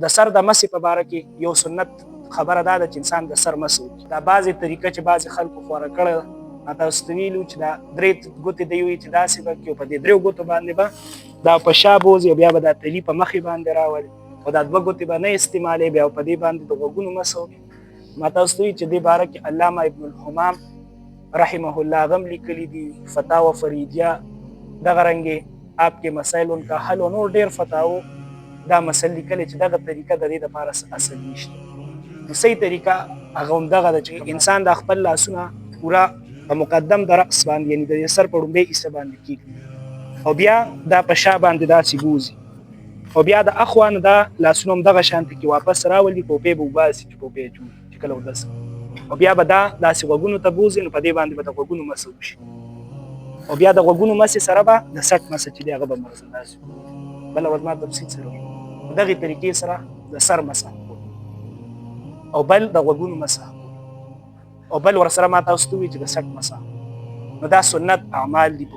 د سر د مسې په باره کې یو سنت خبره دا ده چې انسان د سر مسه وکړي. دا بعضې طریقه چې بعضې خلکو خوره کړې ده، ما تاسو ته ویلي چې دا 3 ګوتې دی وي چې داسې به کړي او په دې 3 ګوتو باندې به دا په شا بوځي او بیا به دا تلي په مخې باندې راولي او دا 2 ګوتې به نه استعمالوي بیا په دې باندې د غوږونو مسه وکړي. ما تاسو ته ویلي چې دې باره کې علامه ابن الحمام رحمه الله غم لیکلي دي، فتاوا فریدیه دغه رنګې آپ کې مسایل ان کا حل او نور ډېر فتاوو دا مسله لیکلې چې دغه طریقه د دې لپاره اصل نشته. نو صحیح طریقه هغه همدغه ده چې انسان د خپل لاسونه پوره په مقدم د رأس باندې یعنې د سر په ړومبۍ حصه باندې کېږدي او بیا دا په شا باندې داسې بوځي او بیا د اخوا نه دا لاسونه همدغه شانتې کې واپس راولي، ټوپې به وباسي چې ټوپې اچوي چې کله ودس او بیا به دا داسې غوږونو ته بوځي، نو په دې باندې به د غوږونو مسه وشي او بیا د غوږونو مسې سره به د سټ مسه چې دی هغه به مرسته داسې بله ورځ ما تفصیل سره دغې طریقې سره د سر مسح او بل د غوږونو مسح او بل ورسره ما تاسو ته ووایي چې د سټ مسح. نو دا سنت اعمال دي په